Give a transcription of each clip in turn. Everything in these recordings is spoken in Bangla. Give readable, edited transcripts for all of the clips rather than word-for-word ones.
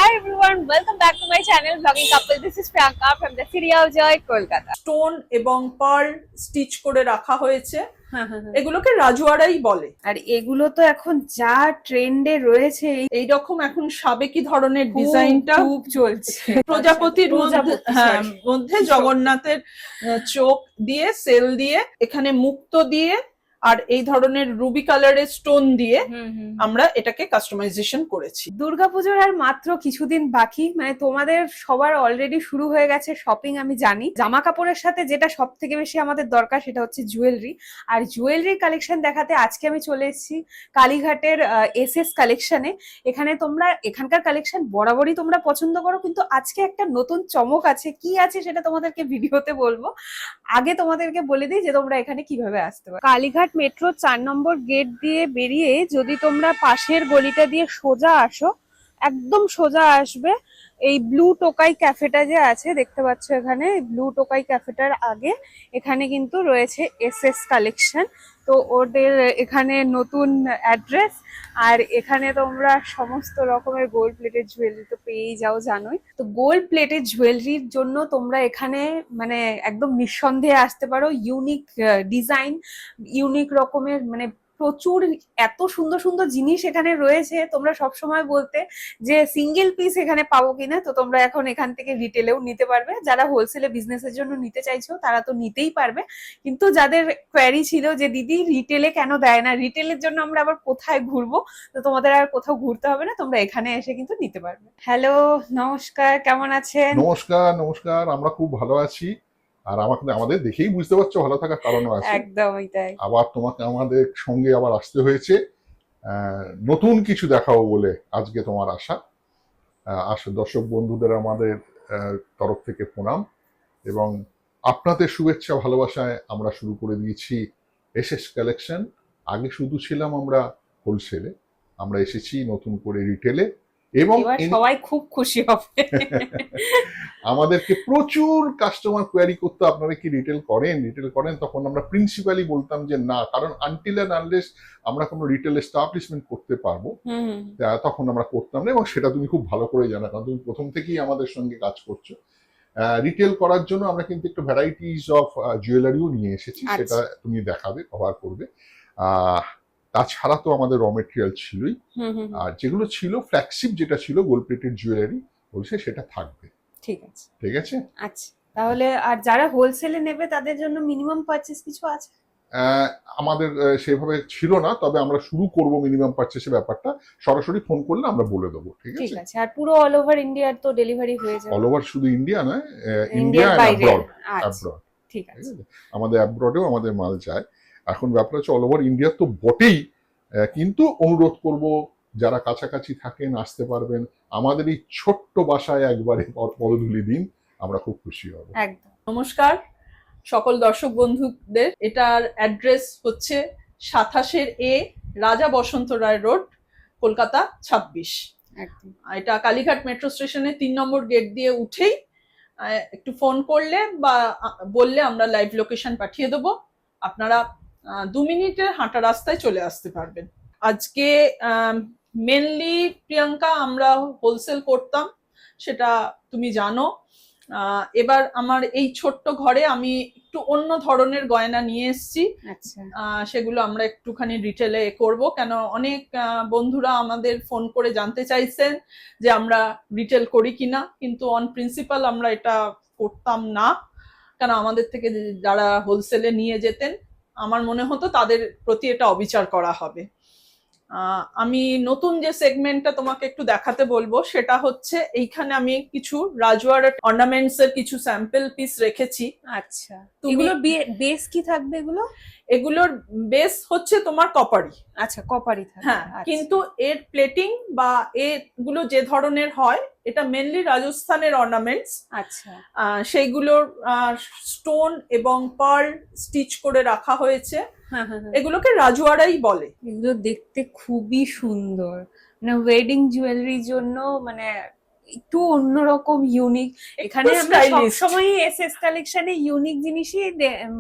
Hi everyone, welcome back to my channel Vlogging Couple. This is Priyanka from the City of Joy, Kolkata. Stone এবং পার্ল স্টিচ করে রাখা হয়েছে, এগুলোকে রাজওয়াড়াই বলে। আর এগুলো তো এখন যা ট্রেন্ডে রয়েছে, এইরকম এখন সাবেকি ধরনের ডিজাইনটা খুব চলছে। প্রজাপতির মধ্যে জগন্নাথের চোখ দিয়ে সেল দিয়ে এখানে মুক্ত দিয়ে আর এই ধরনের রুবি কালারের স্টোন দিয়ে আমরা এটাকে কাস্টমাইজেশন করেছি। দুর্গাপুজোর আর মাত্র কিছুদিন বাকি, মানে তোমাদের সবার অলরেডি শুরু হয়ে গেছে শপিং। আমি জানি জামা কাপড়ের সাথে যেটা সব থেকে বেশি আমাদের দরকার সেটা হচ্ছে জুয়েলারি। আর জুয়েলারির কালেকশন দেখাতে আজকে আমি চলে এসেছি কালীঘাটের এসএস কালেকশনে। এখানে তোমরা এখানকার কালেকশন বরাবরই তোমরা পছন্দ করো, কিন্তু আজকে একটা নতুন চমক আছে। কি আছে সেটা তোমাদেরকে ভিডিওতে বলবো। আগে তোমাদেরকে বলে দিই যে তোমরা এখানে কিভাবে আসতে পারো। কালীঘাট মেট্রো 4 নম্বর গেট দিয়ে বেরিয়ে যদি তোমরা পাশের গলিটা দিয়ে সোজা আসো, একদম সোজা আসবে, এই ব্লু টোকাই ক্যাফেটা যে আছে দেখতে পাচ্ছ এখানে, ব্লু টোকাই ক্যাফেটার আগে এখানে কিন্তু রয়েছে এসএস কালেকশন। তো ওদের এখানে নতুন অ্যাড্রেস, আর এখানে তোমরা সমস্ত রকমের গোল্ড প্লেটেড জুয়েলারি তো পেয়েই যাও, জানোই তো। গোল্ড প্লেটেড জুয়েলারির জন্য তোমরা এখানে মানে একদম নিঃসন্দেহে আসতে পারো। ইউনিক ডিজাইন, ইউনিক রকমের মানে প্রচুর এত সুন্দর সুন্দর জিনিস এখানে রয়েছে। তোমরা সবসময় বলতে যে সিঙ্গেল পিস এখানে পাবো কিনা, তো তোমরা এখন এখান থেকে রিটেলেও নিতে পারবে। যারা হোলসেলে বিজনেসের জন্য নিতে চাইছো তারা তো নিতেই পারবে, কিন্তু যাদের কোয়ারি ছিল যে দিদি রিটেলে কেন দেয় না, রিটেলের জন্য আমরা আবার কোথায় ঘুরবো, তো তোমাদের আর কোথাও ঘুরতে হবে না, তোমরা এখানে এসে কিন্তু নিতে পারবে। হ্যালো, নমস্কার, কেমন আছেন? নমস্কার নমস্কার, আমরা খুব ভালো আছি। আর আমাদের দেখেই বুঝতে পারছো ভালো থাকার কারণও আছে। একদমই তাই। আবার তোমাকে আমাদের সঙ্গে আবার আসতে হয়েছে নতুন কিছু দেখাবো বলে আজকে তোমার আশা। দর্শক বন্ধুদের আমাদের তরফ থেকে প্রণাম এবং আপনাদের শুভেচ্ছা ভালোবাসায় আমরা শুরু করে দিয়েছি এসএস কালেকশন। আগে শুধু ছিলাম আমরা হোলসেলে, আমরা এসেছি নতুন করে রিটেলে এবং সবাই খুব খুশি হবে। আমাদেরকে প্রচুর কাস্টমার কোয়ারি করতে, আপনারা কি রিটেল করেন, তখন আমরা প্রিন্সিপালি বলতাম যে না, কারণ আনটিল এন্ড আনলেস আমরা কোনো রিটেল এস্টাবলিশমেন্ট করতে পারবো তখন আমরা করতাম না। এবং সেটা তুমি খুব ভালো করে জানো, কারণ তুমি প্রথম থেকেই আমাদের সঙ্গে কাজ করছো। রিটেল করার জন্য আমরা কিন্তু একটু ভ্যারাইটিস অফ জুয়েলারিও নিয়ে এসেছি, সেটা তুমি দেখাবে, কভার করবে। তাছাড়া তো আমাদের র মেটেরিয়াল ছিলই, আর যেগুলো ছিল ফ্ল্যাগশিপ যেটা ছিল গোল্ড প্লেটেড জুয়েলারি বলছে সেটা থাকবে। ঠিক আছে, ঠিক আছে। আচ্ছা, তাহলে আর যারা হোলসেলে নেবে তাদের জন্য মিনিমাম পারচেজ কিছু আছে? আমাদের সেভাবে ছিল না, তবে আমরা শুরু করব মিনিমাম পারচেসের ব্যাপারটা। সরাসরি ফোন করলে আমরা বলে দেবো। ঠিক আছে। আর পুরো অল ওভার ইন্ডিয়ার তো ডেলিভারি হয়ে যাবে? অল ওভার শুধু ইন্ডিয়া নয়, ইন্ডিয়া এন্ড অ্যাব্রড। ঠিক আছে, আমাদের অ্যাব্রডেও আমাদের মাল যায়। এখন ব্যাপার হচ্ছে অল ওভার ইন্ডিয়া তো বটেই, কিন্তু অনুরোধ করব যারা কাছাকাছি থাকেন আসতে পারবেন, আমাদের এই ছোট্ট বাসায় একবারে পদধূলি দিন, আমরা খুব খুশি হব। একদম। নমস্কার সকল দর্শক বন্ধুদের। এটার অ্যাড্রেস হচ্ছে 27 রাজা বসন্ত রায় রোড, কলকাতা 26। এটা কালীঘাট মেট্রো স্টেশনের 3 নম্বর গেট দিয়ে উঠেই একটু ফোন করলে বা বললে আমরা লাইভ লোকেশন পাঠিয়ে দেবো। আপনারা 2 মিনিটের হাঁটা রাস্তায় চলে আসতে পারবেন। আজকে মেনলি প্রিয়াঙ্কা আমরা হোলসেল করতাম, সেটা তুমি জানো। এবার আমার এই ছোট্ট ঘরে আমি একটু অন্য ধরনের গয়না নিয়ে এসেছি। সেগুলো আমরা একটুখানি রিটেলে করব, কেন অনেক বন্ধুরা আমাদের ফোন করে জানতে চাইছেন যে আমরা রিটেল করি কিনা, কিন্তু অন প্রিন্সিপাল আমরা এটা করতাম না, কেন আমাদের থেকে যারা হোলসেলে নিয়ে যেতেন আমার মনে হতো তাদের প্রতি এটা অবিচার করা হবে। আমি নতুন যে সেগমেন্টটা তোমাকে একটু দেখাতে বলবো সেটা হচ্ছে এইখানে আমি কিছু রাজওয়াড়া অর্নামেন্টস এর কিছু স্যাম্পল পিস রেখেছি। আচ্ছা, এগুলোর বেস কি থাকবে? এগুলোর বেস হচ্ছে তোমার কপারি। আচ্ছা, কপারি থাকবে। হ্যাঁ, কিন্তু এর প্লেটিং বা এগুলো যে ধরনের হয়, এটা মেনলি রাজস্থানের অর্নামেন্টস। আচ্ছা, সেইগুলোর স্টোন এবং পার্ল স্টিচ করে রাখা হয়েছে। এগুলোকে রাজওয়াড়াই বলে। এগুলো দেখতে খুবই সুন্দর, মানে ওয়েডিং জুয়েলারির জন্য মানে একটু অন্যরকম ইউনিক। এখানে আমরা সবসময় এসএস কালেকশনে ইউনিক জিনিসই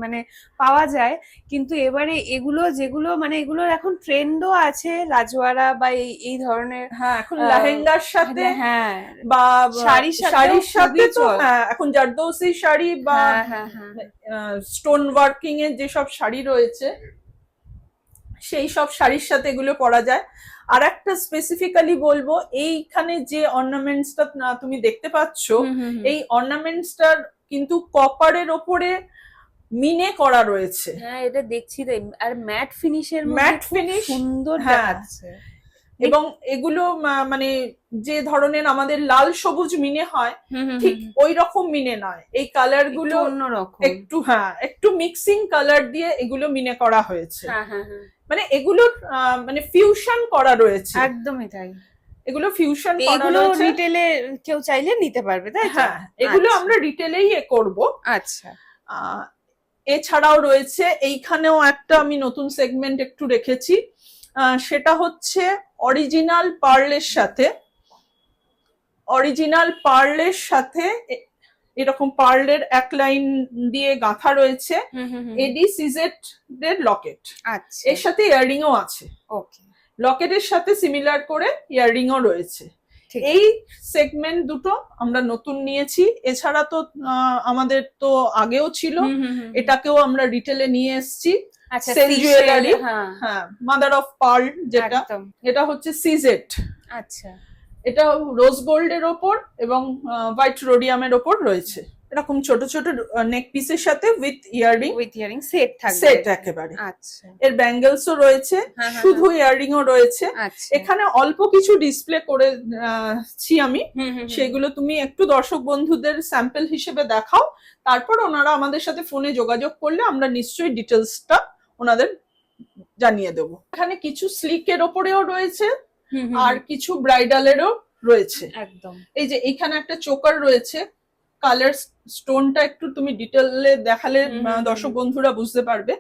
মানে পাওয়া যায়, কিন্তু এবারে এগুলো যেগুলো মানে এগুলোর এখন ট্রেন্ডও আছে, রাজওয়ারা বা এই ধরনের। হ্যাঁ, এখন লেহেঙ্গার সাথে হ্যাঁ, বা শাড়ির সাথে তো হ্যাঁ, এখন জারদৌসি শাড়ি বা স্টোন ওয়ার্কিং এর যেসব শাড়ি রয়েছে সেই সব শাড়ির সাথে এগুলো পরা যায়। আর একটা স্পেসিফিক্যালি বলবো, এইখানে যে অর্নামেন্টসটা তুমি দেখতে পাচ্ছ, এই অর্নামেন্টসটার কিন্তু কপারের ওপরে মিনে করা রয়েছে। হ্যাঁ, এটা দেখছি তো, আর ম্যাট ফিনিশের ম্যাট ফিনিশ সুন্দর হ্যাঁ দেখাচ্ছে। এবং এগুলো মানে যে ধরনের আমাদের লাল সবুজ মিনে হয় ঠিক ওই রকম মিনে নয়, এই কালার গুলো অন্যরকম, একটু মিক্সিং কালার দিয়ে এগুলো মিনে করা হয়েছে। হ্যাঁ হ্যাঁ, মানে এগুলোর মানে ফিউশন করা রয়েছে, একদমই তাই। এগুলো ফিউশন করা এগুলো রয়েছে, রিটেলে কেউ চাইলে নিতে পারবে, তাই তো? হ্যাঁ, এগুলো আমরা রিটেলেই করব। আচ্ছা, এছাড়াও রয়েছে এইখানেও একটা আমি নতুন সেগমেন্ট একটু রেখেছি, সেটা হচ্ছে অরিজিনাল পার্লের সাথে এরকম পার্লের এক লাইন দিয়ে গাঁথা রয়েছে এডি সিজেট এর লকেট। আচ্ছা, এর সাথে ইয়াররিংও আছে। ওকে, লকেটের সাথে সিমিলার করে ইয়াররিংও রয়েছে। এই সেগমেন্ট দুটো আমরা নতুন নিয়েছি। এছাড়া তো আমাদের তো আগেও ছিল, এটাকেও আমরা রিটেলে নিয়ে এসেছি। সেল জুয়েলারি, হ্যাঁ, মাদার অফ পার্ল, যেটা এটা হচ্ছে সিজেট। আচ্ছা, এটা রোজ গোল্ডের ওপর এবং হোয়াইট রোডিয়ামের ওপর রয়েছে, এরকম ছোট ছোট নেক পিসের সাথে উইথ ইয়াররিং সেট থাকবে, সেট একেবারে। আচ্ছা, এর ব্যাঙ্গেলসও রয়েছে, শুধু ইয়াররিংও রয়েছে। এখানে অল্প কিছু ডিসপ্লে করেছি আমি, সেগুলো তুমি একটু দর্শক বন্ধুদের স্যাম্পল হিসেবে দেখাও, তারপর ওনারা আমাদের সাথে ফোনে যোগাযোগ করলে আমরা নিশ্চয়ই ডিটেলসটা ওনাদের জানিয়ে দেবো। এখানে কিছু স্লিকের ওপরেও রয়েছে আর কিছু ব্রাইডালেরও রয়েছে। একদম, এই যে এখানে একটা চোকার রয়েছে, কালার স্টোনটা একটু তুমি ডিটেলে দেখালে দর্শক বন্ধুরা বুঝতে পারবে।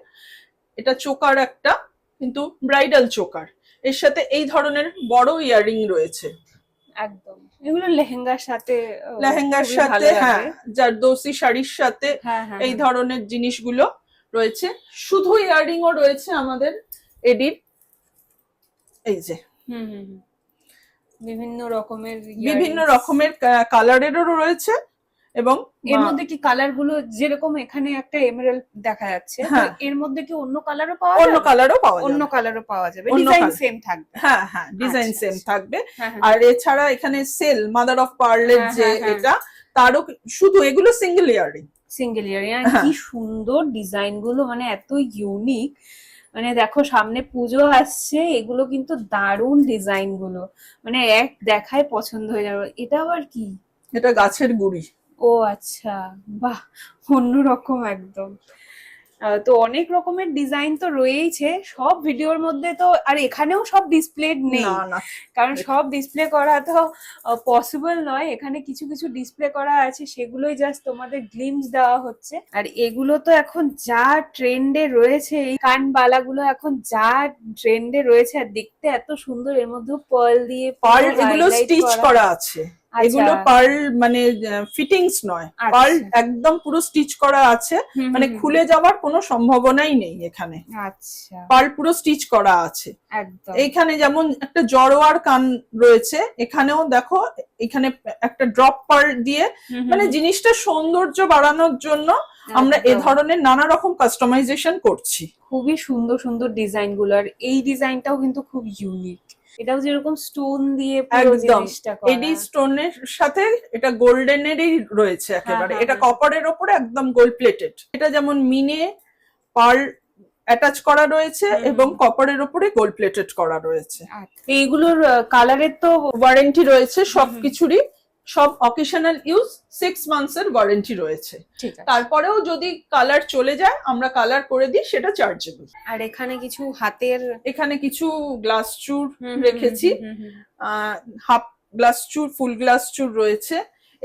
এটা চোকার একটা, কিন্তু ব্রাইডাল চোকার, এর সাথে এই ধরনের বড় ইয়াররিং রয়েছে। একদম, এগুলো লেহেঙ্গার সাথে হ্যাঁ, জারদৌসি শাড়ির সাথে এই ধরনের জিনিসগুলো রয়েছে। শুধু ইয়াররিংও রয়েছে আমাদের এডির, এই যে বিভিন্ন রকমের কালারেরও রয়েছে। এবং এর মধ্যে কি কালার গুলো যেরকম এখানে একটা এমেরাল্ড দেখা যাচ্ছে, এর মধ্যে কি অন্য কালারও পাওয়া যাবে? ডিজাইন সেম থাকবে? হ্যাঁ হ্যাঁ, ডিজাইন সেম থাকবে। আর এছাড়া এখানে সেল মাদার অফ পার্লের যে এটা, তারও শুধু এগুলো সিঙ্গেল ইয়াররিং। কি সুন্দর ডিজাইন গুলো, মানে এত ইউনিক। মানে দেখো, সামনে পুজো আসছে, এগুলো কিন্তু দারুণ ডিজাইন গুলো, মানে এক দেখায় পছন্দ হয়ে যাবে। এটা আবার কি? এটা গাছের গুড়ি। ও আচ্ছা, বাহ, অন্যরকম একদম। তো অনেক রকমের ডিজাইন তো রয়েইছে সব ভিডিওর মধ্যে, তো আর এখানেও সব ডিসপ্লেড নেই, কারণ সব ডিসপ্লে করা তো পসিবল নয়। এখানে কিছু কিছু ডিসপ্লে করা আছে, সেগুলোই জাস্ট তোমাদের গ্লিমস দেওয়া হচ্ছে। আর এগুলো তো এখন যা ট্রেন্ডে রয়েছে, এই কানবালাগুলো এখন যা ট্রেন্ডে রয়েছে, আর দেখতে এত সুন্দর, এর মধ্যে পার্ল দিয়ে এগুলো স্টিচ করা আছে। এগুলো পার্ল মানে ফিটিংস নয়, পার্ল একদম পুরো স্টিচ করা আছে, মানে খুলে যাওয়ার কোনো সম্ভাবনাই নেই এখানে। আচ্ছা, পার্ল পুরো স্টিচ করা আছে একদম। এইখানে যেমন একটা জড়োয়ার কান রয়েছে, এখানেও দেখো, এখানে একটা ড্রপ পার্ল দিয়ে, মানে জিনিসটা সৌন্দর্য বাড়ানোর জন্য আমরা এ ধরনের নানা রকম কাস্টমাইজেশন করছি। খুবই সুন্দর সুন্দর ডিজাইন গুলো, আর এই ডিজাইনটাও কিন্তু খুব ইউনিক। এটাও যেরকম স্টোন দিয়ে পুরো জিনিসটা করা, এডি স্টোনের সাথে এটা গোল্ডেনেরই রয়েছে একেবারে। এটা কপারের উপরে একদম গোল্ড প্লেটেড। এটা যেমন মিনে পার্ল অ্যাটাচ করা রয়েছে এবং কপারের উপরে গোল্ড প্লেটেড করা রয়েছে। এইগুলোর কালারের তো ওয়ারেন্টি রয়েছে সবকিছুরই, সব অকেশনাল ইউজ 6 মান্থস এর ওয়ারেন্টি রয়েছে। তারপরেও যদি কালার চলে যায় আমরা কালার করে দিই, সেটা চার্জেবল। আর এখানে কিছু হাতের, এখানে কিছু গ্লাস চুর রেখেছি, হাফ গ্লাস চুর, ফুল গ্লাস চুর রয়েছে।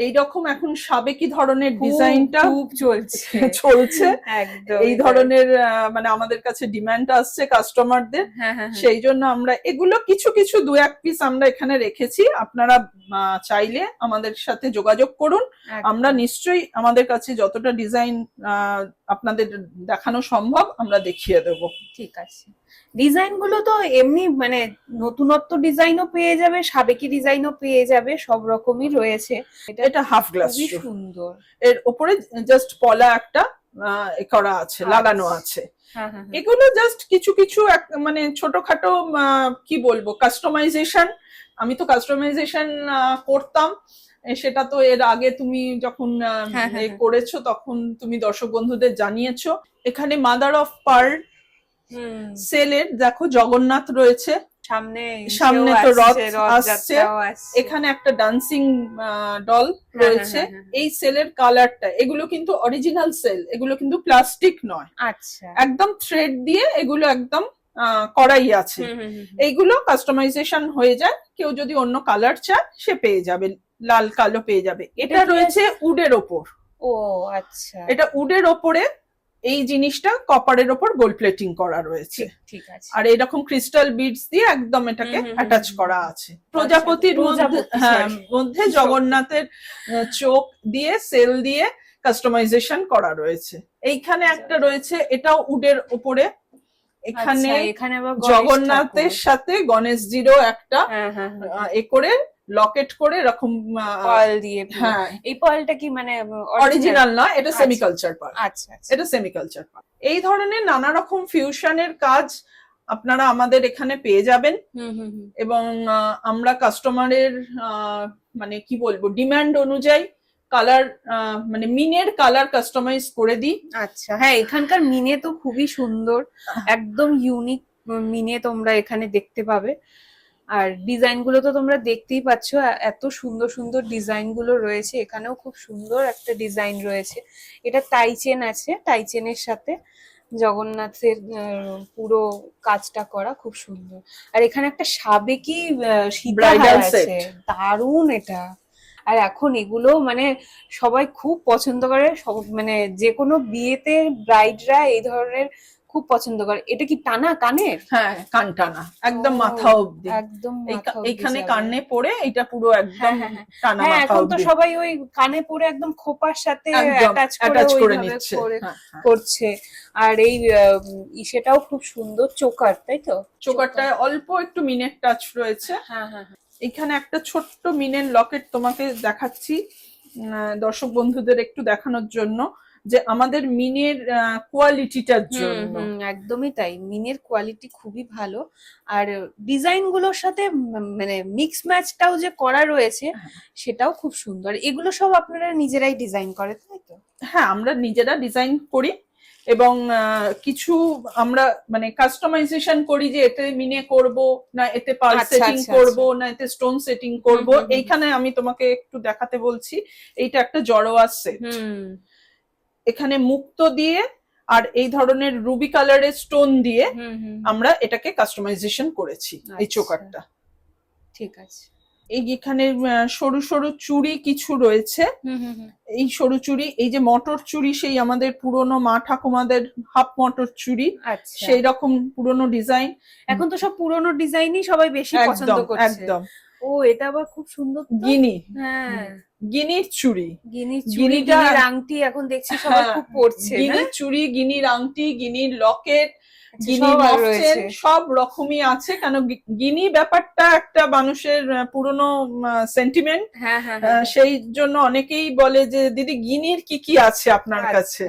এইরকম এখন সাবেকি ধরনের খুব ডিজাইনটা খুব চলছে চলছে। একদম এই ধরনের মানে আমাদের কাছে ডিমান্ড আসছে কাস্টমারদের, হ্যাঁ হ্যাঁ সেই জন্য আমরা এগুলো কিছু কিছু 2-1 পিস আমরা এখানে রেখেছি। আপনারা চাইলে আমাদের সাথে যোগাযোগ করুন, আমরা নিশ্চয়ই আমাদের কাছে যতটা ডিজাইন আপনাদের দেখানো সম্ভব আমরা দেখিয়ে দেব। ঠিক আছে। ডিজাইন গুলো তো এমনি মানে নতুনত্ব ডিজাইনও পেয়ে যাবে, সাবেকি ডিজাইনও পেয়ে যাবে, সব রকমই রয়েছে। এটা হাফ গ্লাস, খুবই সুন্দর। এর উপরে জাস্ট পলা একটা করা আছে, লাগানো আছে। হ্যাঁ হ্যাঁ হ্যাঁ। এগুলো জাস্ট কিছু কিছু মানে ছোটখাটো কি বলবো কাস্টমাইজেশন। আমি তো কাস্টমাইজেশন করতাম, সেটা তো এর আগে তুমি যখন হ্যাঁ, হ্যাঁ, করেছো তখন তুমি দর্শক বন্ধুদের জানিয়েছো। এখানে মাদার অফ পার্ল সেলের দেখো জগন্নাথ রয়েছে, সামনে তো রথ আসছে, এখানে একটা ডান্সিং ডল রয়েছে। এই সেলের কালারটা, এগুলো কিন্তু অরিজিনাল সেল, এগুলো কিন্তু প্লাস্টিক নয়, আচ্ছা একদম থ্রেড দিয়ে এগুলো একদম করাই আছে। এইগুলো কাস্টমাইজেশন হয়ে যায়, কেউ যদি অন্য কালার চায় সে পেয়ে যাবে, লাল কালো পেয়ে যাবে। এটা রয়েছে উডের ওপর। ও আচ্ছা, এটা উডের ওপরে এই জিনিসটা কপারের ওপর গোল্ড প্লেটিং করা রয়েছে, ঠিক আছে। আর এরকম ক্রিস্টাল বিডস দিয়ে একদম এটাকে অ্যাটাচ করা আছে। প্রজাপতির মধ্যে জগন্নাথের চোখ দিয়ে সেল দিয়ে কাস্টমাইজেশন করা রয়েছে। এইখানে একটা রয়েছে, এটাও উডের উপরে, এখানে জগন্নাথের সাথে গণেশজিরও একটা এ করে লকেট করে এরকম পার্ল দিয়ে। হ্যাঁ, এই পার্লটা কি মানে অরিজিনাল নয়, এটা সেমিকালচার পার্ল। আচ্ছা, এটা সেমিকালচার পার্ল। এই ধরনের নানা রকম ফিউশনের কাজ আপনারা আমাদের এখানে পেয়ে যাবেন, এবং আমরা কাস্টমারের মানে কি বলবো ডিমান্ড অনুযায়ী কালার মানে মিনের কালার কাস্টমাইজ করে দিই। আচ্ছা, হ্যাঁ এখানকার মিনে তো খুবই সুন্দর, একদম ইউনিক মিনে তোমরা এখানে দেখতে পাবে। আর ডিজাইন গুলো তো তোমরা দেখতেই পাচ্ছ, এত সুন্দর সুন্দর ডিজাইন গুলো রয়েছে। এখানেও খুব সুন্দর একটা ডিজাইন রয়েছে, এটা টাই চেন আছে, টাই চেনের সাথে জগন্নাথের পুরো কাজটা করা, খুব সুন্দর। আর এখানে একটা সাবেকি ব্রাইডাল সেট, দারুণ এটা। আর এখন এগুলো মানে সবাই খুব পছন্দ করে, মানে যে কোনো বিয়েতে ব্রাইডরা এই ধরনের খুব পছন্দ করে। এটা কি টানা কানের? হ্যাঁ, কান টানা, একদম মাথা অবধি, একদম এইখানে কানে পড়ে এটা পুরো একদম টানা মাথা অবধি। এখন তো সবাই ওই কানে পরে একদম খোপার সাথে অ্যাটাচ করে নিচ্ছে, করছে। আর এই সেটাও খুব সুন্দর, চোকার, তাই তো? চোকারটায় অল্প একটু মিনের টাচ রয়েছে। হ্যাঁ হ্যাঁ। এখানে একটা ছোট্ট মিনের লকেট তোমাকে দেখাচ্ছি দর্শক বন্ধুদের একটু দেখানোর জন্য, যে আমাদের মিনের কোয়ালিটিটার জন্য। একদমই তাই, মিনের কোয়ালিটি খুবই ভালো। আর ডিজাইন গুলোর সাথে মানে মিক্স ম্যাচটাও যে করা রয়েছে সেটাও খুব সুন্দর। এগুলো সব আপনারা নিজেরাই ডিজাইন করে, তাই তো? হ্যাঁ, আমরা নিজেরা ডিজাইন করি, এবং কিছু আমরা মানে কাস্টমাইজেশন করি, যে এতে মিনে করব না এতে পার্ল সেটিং করব না এতে স্টোন সেটিং করব। এইখানে আমি তোমাকে একটু দেখাতে বলছি, এইটা একটা জড়োয়া সেট, এখানে মুক্ত দিয়ে আর এই ধরনের রুবি কালারের স্টোন দিয়ে আমরা এটাকে কাস্টমাইজেশন করেছি। এই চোকারটা, ঠিক আছে। এইখানে সরু সরু চুড়ি কিছু রয়েছে, এই সরু চুড়ি, এই যে মটর চুড়ি, সেই আমাদের পুরনো মা ঠাকুমাদের হাফ মটর চুড়ি, সেই রকম পুরনো ডিজাইন। এখন তো সব পুরনো ডিজাইনই সবাই বেশি পছন্দ করছে। একদম। ও, এটা আবার খুব সুন্দর, গিনি। হ্যাঁ, গিনির চুড়ি, গিনির আংটি এখন দেখছি সবাই খুব পরছে। গিনির চুড়ি, গিনির আংটি, গিনির লকেট, গিনি মফচেন, সব রকমই আছে। কেন গিনি ব্যাপারটা একটা মানুষের পুরনো সেন্টিমেন্ট, সেই জন্য অনেকেই বলে যে দিদি গিনির কি কি আছে আপনার কাছে।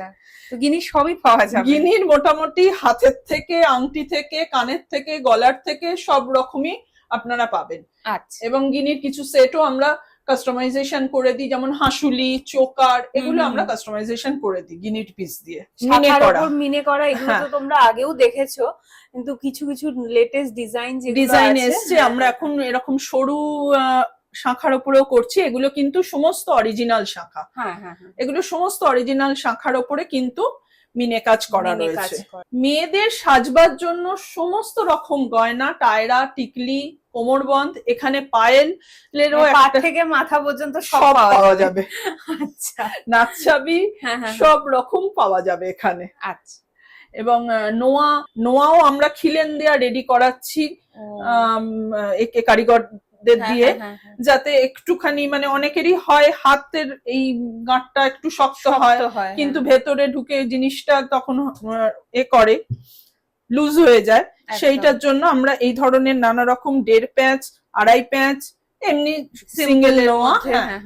গিনির সবই পাওয়া যাবে। গিনির মোটামুটি হাতের থেকে, আংটি থেকে, কানের থেকে, গলার থেকে সব রকমই আপনারা পাবেন। আচ্ছা। এবং গিনির কিছু সেটও আমরা কাস্টমাইজেশন করে দিই, যেমন হাসুলি, চোকার, এগুলো আমরা কাস্টমাইজেশন করে দিই গিনির পিস দিয়ে। মিনে করা এগুলো তো তোমরা আগেও দেখেছো, কিন্তু কিছু কিছু লেটেস্ট ডিজাইন এসছে। আমরা এখন এরকম সরু শাখার উপরেও করছি, এগুলো কিন্তু সমস্ত অরিজিনাল শাখা। এগুলো সমস্ত অরিজিনাল শাখার উপরে কিন্তু মিনে কাজ করা রয়েছে। মেয়েদের সাজবার জন্য সমস্ত রকম গয়না, টায়রা, টিকলি, কোমরবন্ধ, এখানে পায়েলেরও পা একটা থেকে মাথা পর্যন্ত সব সব পাওয়া পাওয়া যাবে, আচ্ছা নাকছাবি হ্যাঁ হ্যাঁ সব রকম পাওয়া যাবে এখানে। আচ্ছা এবং নোয়াও আমরা খিলেন দেয়া রেডি করাচ্ছি একে কারিগরদের দিয়ে, যাতে একটুখানি মানে অনেকেরই হয় হাতের এই গাঁটটা একটু শক্ত হয়, কিন্তু ভেতরে ঢুকে জিনিসটা তখন এ করে লুজ হয়ে যায়। সেইটার জন্য আমরা এই ধরনের নানা রকম 1.5 প্যাঁচ 2.5 প্যাঁচ এমনি সিঙ্গেল নোয়া,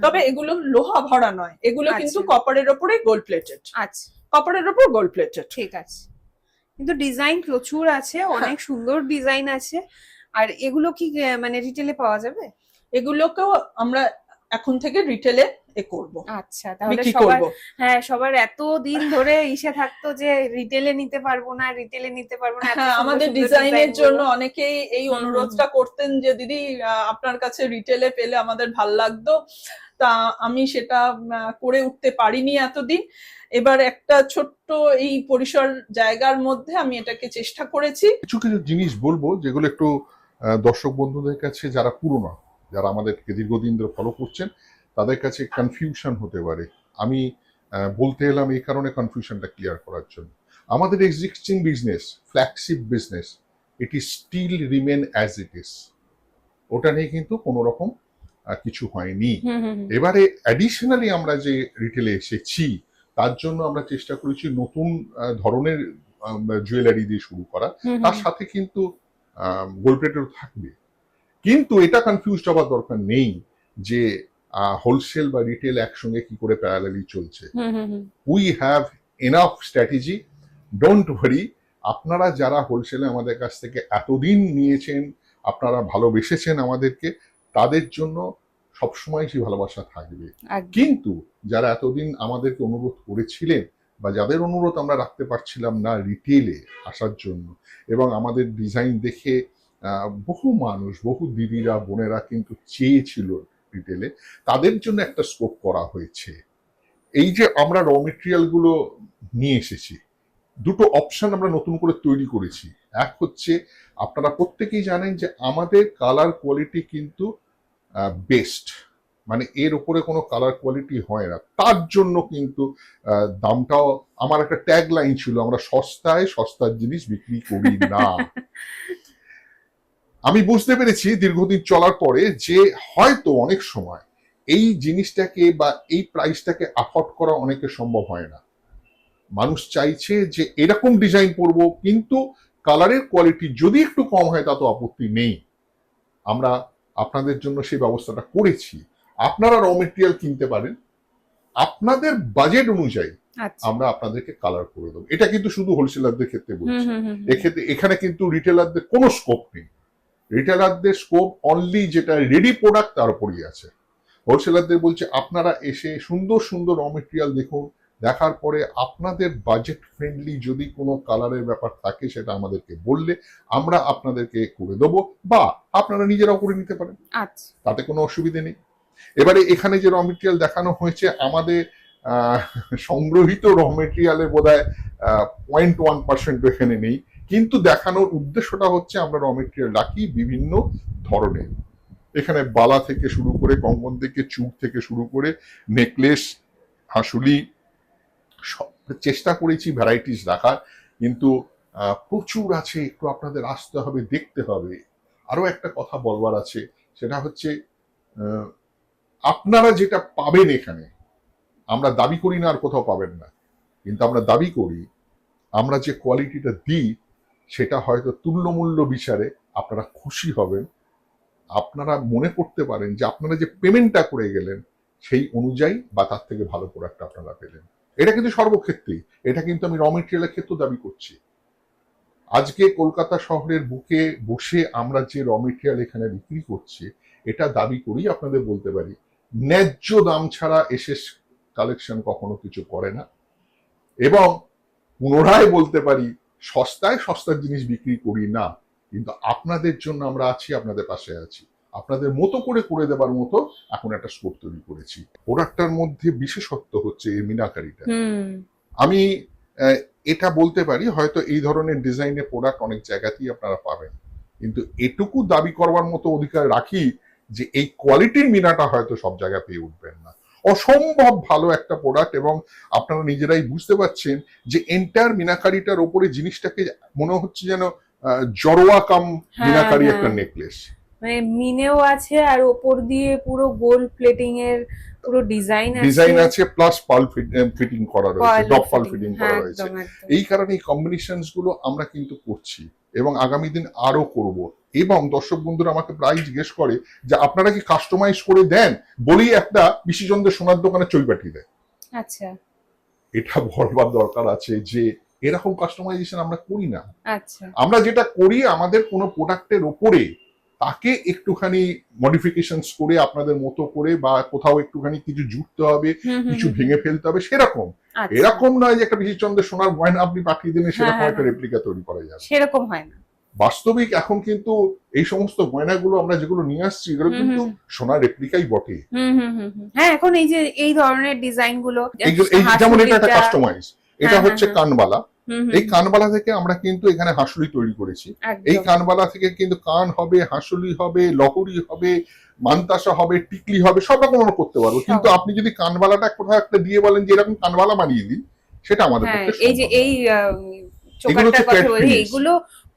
তবে এগুলো লোহা ভরা নয়, এগুলো কিন্তু কপারের ওপরে গোল্ড প্লেটেড। আচ্ছা কপারের ওপর গোল্ড প্লেটেড। ঠিক আছে, কিন্তু ডিজাইন প্রচুর আছে, অনেক সুন্দর ডিজাইন আছে। আর এগুলো কি মানে রিটেলে পাওয়া যাবে? এগুলোকেও আমরা এখন থেকে রিটেলে করব। আচ্ছা, তাহলে সবার এত দিন ধরে ইসে থাকতো যে রিটেলে নিতে পারবো না, রিটেলে নিতে পারবো না। আমাদের ডিজাইনের জন্য অনেকেই এই অনুরোধটা করতেন যে দিদি আপনার কাছে রিটেলে পেলে আমাদের ভাল লাগতো, তা আমি সেটা করে উঠতে পারিনি এতদিন। এবার একটা ছোট্ট এই পরিসর জায়গার মধ্যে আমি এটাকে চেষ্টা করেছি। কিছু কিছু জিনিস বলবো যেগুলো একটু দর্শক বন্ধুদের কাছে, যারা পুরনো, যারা আমাদেরকে দীর্ঘদিন ধরে ফলো করছেন, তাদের কাছে কনফিউশন হতে পারে। আমি বলতে এলাম এই কারণে কনফিউশনটা ক্লিয়ার করার জন্য। আমাদের existing business, flagship business, it is still remain as it is. ওটা নিয়ে কিন্তু কোনো রকম কিছু হয়নি। এবারে অ্যাডিশনালি আমরা যে রিটেলে এসেছি, তার জন্য আমরা চেষ্টা করেছি নতুন ধরনের জুয়েলারি দিয়ে শুরু করা, তার সাথে কিন্তু গোল্ড প্লেটেরও থাকবে। কিন্তু এটা কনফিউজড হওয়ার দরকার নেই যে হোলসেল বা রিটেল একসঙ্গে কি করে প্যারালালি চলছে। We have enough strategy, don't worry. আপনারা যারা হোলসেলে আমাদের কাছ থেকে এতদিন নিয়েছেন, আপনারা ভালোবেসেছেন আমাদেরকে, তাদের জন্য সবসময় সেই ভালোবাসা থাকবে। কিন্তু যারা এতদিন আমাদেরকে অনুরোধ করেছিলেন বা যাদের অনুরোধ আমরা রাখতে পারছিলাম না রিটেলে আসার জন্য, এবং আমাদের ডিজাইন দেখে বহু মানুষ, বহু দিদিরা বোনেরা কিন্তু চেয়েছিল রিটেলে, তাদের জন্য একটা স্কোপ করা হয়েছে। এই যে আমরা র মেটেরিয়াল গুলো নিয়ে এসেছি, দুটো অপশন আমরা নতুন করে তৈরি করেছি। এক হচ্ছে, আপনারা প্রত্যেকেই জানেন যে আমাদের কালার কোয়ালিটি কিন্তু বেস্ট, মানে এর উপরে কোনো কালার কোয়ালিটি হয় না। তার জন্য কিন্তু দামটাও, আমার একটা ট্যাগ লাইন ছিল, আমরা সস্তায় সস্তার জিনিস বিক্রি করি না। আমি বুঝতে পেরেছি দীর্ঘদিন চলার পরে যে হয়তো অনেক সময় এই জিনিসটাকে বা এই প্রাইসটাকে অ্যাফোর্ড করা অনেকের সম্ভব হয় না। মানুষ চাইছে যে এরকম ডিজাইন করব, কিন্তু কালারের কোয়ালিটি যদি একটু কম হয় তা তো আপত্তি নেই। আমরা আপনাদের জন্য সেই ব্যবস্থাটা করেছি। আপনারা র মেটেরিয়াল কিনতে পারেন, আপনাদের বাজেট অনুযায়ী আমরা আপনাদেরকে কালার করে দেবো। এটা কিন্তু শুধু হোলসেলারদের ক্ষেত্রে বলছি, এক্ষেত্রে এখানে কিন্তু রিটেলারদের কোনো স্কোপ নেই। রিটেলারদের স্কোপ অনলি যেটা রেডি প্রোডাক্ট তার উপরই আছে। হোলসেলারদের বলছে আপনারা এসে সুন্দর সুন্দর র মেটেরিয়াল দেখুন, দেখার পরে আপনাদের বাজেট ফ্রেন্ডলি যদি কোনো কালারের ব্যাপার থাকে সেটা আমাদেরকে বললে আমরা আপনাদেরকে করে দেবো, বা আপনারা নিজেরাও করে নিতে পারেন, তাতে কোনো অসুবিধে নেই। এবারে এখানে যে র মেটেরিয়াল দেখানো হয়েছে, আমাদের সংগ্রহিত র মেটেরিয়ালের বোধহয় 0.1% এখানে নেই, কিন্তু দেখানোর উদ্দেশ্যটা হচ্ছে আমরা র মেটেরিয়াল রাখি বিভিন্ন ধরনের। এখানে বালা থেকে শুরু করে, কঙ্কন থেকে, চুপ থেকে শুরু করে, নেকলেস, হাসুলি, চেষ্টা করেছি ভ্যারাইটিস রাখার, কিন্তু প্রচুর আছে। একটু আপনাদের আসতে হবে, দেখতে হবে। আরো একটা কথা বলবার আছে, সেটা হচ্ছে আপনারা যেটা পাবেন এখানে, আমরা দাবি করি না আর কোথাও পাবেন না, কিন্তু আমরা দাবি করি আমরা যে কোয়ালিটিটা দিই সেটা হয়তো তুল্যমূল্য বিচারে আপনারা খুশি হবেন। আপনারা মনে করতে পারেন যে আপনারা যে পেমেন্টটা করে গেলেন সেই অনুযায়ী বা তার থেকে ভালো প্রোডাক্ট আপনারা পেলেন। এটা কিন্তু সর্বক্ষেত্রেই, এটা কিন্তু আমি র মেটেরিয়ালের ক্ষেত্রেও দাবি করছি। আজকে কলকাতা শহরের বুকে বসে আমরা যে র মেটেরিয়াল এখানে বিক্রি করছি, এটা দাবি করি আপনাদের বলতে পারি, ন্যায্য দাম ছাড়া এসএস কালেকশন কখনো কিছু করে না। এবং পুনরায় বলতে পারি, সস্তায় সস্তার জিনিস বিক্রি করি না, কিন্তু আপনাদের জন্য আমরা আছি, আপনাদের পাশে আছি, আপনাদের মতো করে করে দেবার মতো এখন একটা স্কোপ তৈরি করেছি। প্রোডাক্টটার মধ্যে বিশেষত্ব হচ্ছে এই মিনাকারিটা। আমি এটা বলতে পারি, হয়তো এই ধরনের ডিজাইনের প্রোডাক্ট অনেক জায়গাতেই আপনারা পাবেন, কিন্তু এটুকু দাবি করবার মতো অধিকার রাখি যে এই কোয়ালিটির মিনাটা হয়তো সব জায়গায় পেয়ে উঠবেন না। অসম্ভব ভালো একটা প্রোডাক্ট, এবং আপনারা নিজেরাই বুঝতে পারছেন যে এন্টার মিনাকারিটার ওপরে জিনিসটাকে মনে হচ্ছে যেন জড়োয়া কাম মিনাকারি একটা নেকলেস, মানে মিনেও আছে আর ওপর দিয়ে পুরো গোল্ড প্লেটিং এর পুরো ডিজাইন আছে, প্লাস পাল ফিটিং করা রয়েছে, ডপ পাল ফিটিং করা রয়েছে। এই কারণে এই কম্বিনেশনস গুলো আমরা কিন্তু করছি এবং আগামী দিন আরো করব। এবং দর্শক বন্ধুরা আমাকে প্রায় জিজ্ঞেস করে যে আপনারা কি কাস্টমাইজ করে দেন, বলি একটা বিশ্বচন্দ্রের সোনার দোকানে চই পাঠিয়ে দেয়। আচ্ছা, এটা বলবার দরকার আছে যে এরকম কাস্টমাইজেশন আমরা করি না। আচ্ছা, আমরা যেটা করি আমাদের কোনো প্রোডাক্টের ওপরে তাকে একটুখানি মডিফিকেশনস করে আপনাদের মতো করে, বা কোথাও একটুখানি কিছু জুড়তে হবে, কিছু ভেঙে ফেলতে হবে, সেরকম। এরকম নয় যে একটা বিশ্বচন্দ্রের সোনার গয়না আপনি পাঠিয়ে দিলেন সেরকম একটা রেপ্লিকা তৈরি করা যাবে, সেরকম হয় না। বাস্তবিক এখন কিন্তু এই সমস্ত গয়নাগুলো আমরা যেগুলো নিয়ে আসছি এগুলো কিন্তু সোনার রেপ্লিকাই বটে। হ্যাঁ, এখন এই যে এই ধরনের ডিজাইন গুলো, যেমন এটা একটা কাস্টমাইজ, এটা হচ্ছে কানবালা। এই কানবালা থেকে আমরা কিন্তু এখানে হাঁসুলি তৈরি করেছি। এই কানবালা থেকে কিন্তু কান হবে, হাঁসুলি হবে, লহরি হবে, মান্তাসা হবে, টিকলি হবে, সব রকম আমরা করতে পারবো। কিন্তু আপনি যদি কানবালাটা কোথাও একটা দিয়ে বলেন যে এরকম কানবালা বানিয়ে দিন, সেটা আমাদের পক্ষে এই যে এই চোকারটার কথা বলি, এগুলো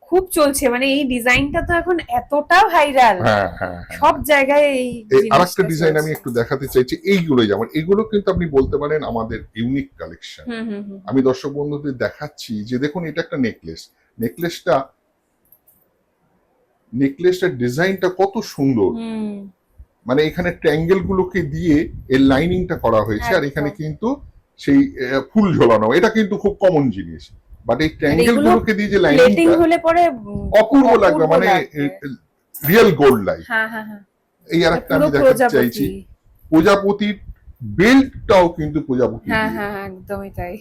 খুব চলছে, মানে এই ডিজাইনটা তো এখন এতটা ভাইরাল, সব জায়গায়। এই আরেকটা ডিজাইন আমি একটু দেখাতে চাইছি, এইগুলো যেমন এগুলো কিন্তু আপনি বলতে পারেন আমাদের ইউনিক কালেকশন। আমি দর্শক বন্ধুদের দেখাচ্ছি যে দেখুন এটা একটা নেকলেসটার ডিজাইনটা কত সুন্দর, মানে এখানে ট্রায়াঙ্গেল গুলোকে দিয়ে এর লাইনিংটা করা হয়েছে, আর এখানে কিন্তু সেই ফুল ঝোলানো, এটা কিন্তু খুব কমন জিনিস। বাট এই ট্রায়াঙ্গেল গুলোকে দিয়ে যে লাইনিংটা হলে পরে অপূর্ব লাগবে, মানে রিয়েল গোল্ড লাইক। এই আরেকটা আমি দেখাতে চাইছি, প্রজাপতির বেল্টটাও কিন্তু প্রজাপতি, একদমই তাই।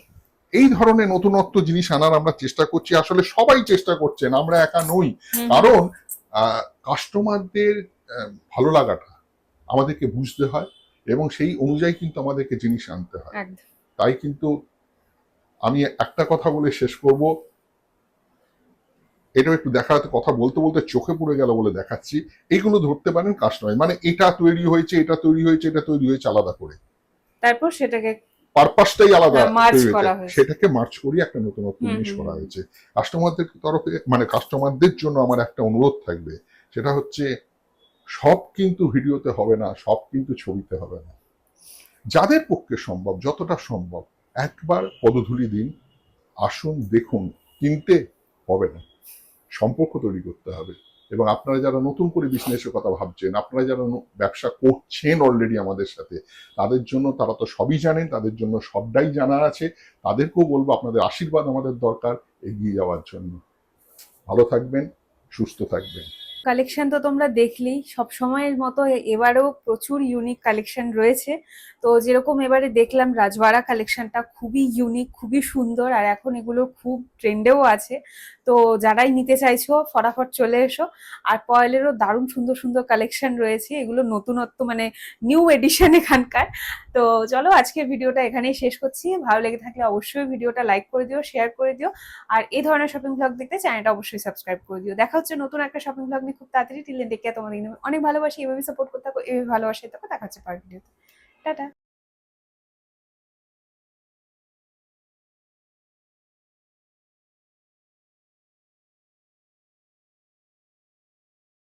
এই ধরনের নতুনত্ব জিনিস আনার আমরা চেষ্টা করছি। আসলে সবাই চেষ্টা করছেন, আমরা একা নই। কারণ কাস্টমারদের ভালো লাগাটা আমাদেরকে বুঝতে হয় এবং সেই অনুযায়ী কিন্তু আমাদেরকে জিনিস আনতে হয়। তাই কিন্তু আমি একটা কথা বলে শেষ করব, এটাও একটু দেখাতে, কথা বলতে বলতে চোখে পড়ে গেল বলে দেখাচ্ছি। এইগুলো ধরতে পারেন কাস্টমাইজ, মানে এটা তৈরি হয়েছে, এটা তৈরি হয়েছে, এটা তৈরি হয়েছে আলাদা করে, তারপর সেটাকে পারপাসটাই আলাদা, সেটাকে মার্চ করিয়ে একটা নতুনত্ব জিনিস করা হয়েছে। কাস্টমারদের তরফে, মানে কাস্টমারদের জন্য আমার একটা অনুরোধ থাকবে, সেটা হচ্ছে সব কিন্তু ভিডিওতে হবে না, সব কিন্তু ছবিতে হবে না। যাদের পক্ষে সম্ভব, যতটা সম্ভব একবার পদধূলি দিন, আসুন, দেখুন। কিনতে হবে না, সম্পর্ক তৈরি করতে হবে। এবং আপনারা যারা নতুন করে বিজনেসের কথা ভাবছেন, আপনারা যারা ব্যবসা করছেন অলরেডি আমাদের সাথে, তাদের জন্য, তারা তো সবই জানেন, তাদের জন্য সবটাই জানা আছে। তাদেরকেও বলবো আপনাদের আশীর্বাদ আমাদের দরকার এগিয়ে যাওয়ার জন্য। ভালো থাকবেন, সুস্থ থাকবেন। কালেকশন তো তোমরা দেখলেই, সব সময়ের মতো এবারেও প্রচুর ইউনিক কালেকশন রয়েছে। তো যেরকম এবারে দেখলাম রাজবাড়া কালেকশনটা খুবই ইউনিক, খুবই সুন্দর, আর এখন এগুলো খুব ট্রেন্ডেও আছে। তো যারাই নিতে চাইছো ফটাফট চলে এসো। আর পয়েলেরও দারুণ সুন্দর সুন্দর কালেকশন রয়েছে, এগুলো নতুনত্ব, মানে নিউ এডিশন এখানকার। তো চলো আজকের ভিডিওটা এখানেই শেষ করছি। ভালো লেগে থাকলে অবশ্যই ভিডিওটা লাইক করে দিও, শেয়ার করে দিও, আর এই ধরনের শপিং ব্লগ দেখতে চ্যানেলটা অবশ্যই সাবস্ক্রাইব করে দিও। দেখা হচ্ছে নতুন একটা শপিং ব্লগ নিয়ে খুব তাড়াতাড়ি। টিল দেন টেক কেয়ার, তোমাদের অনেক ভালোবাসি, এভাবে সাপোর্ট করতে থাকো, এভাবে ভালোবাসাই থাকো। দেখা হচ্ছে পরের ভিডিওতে। টাটা।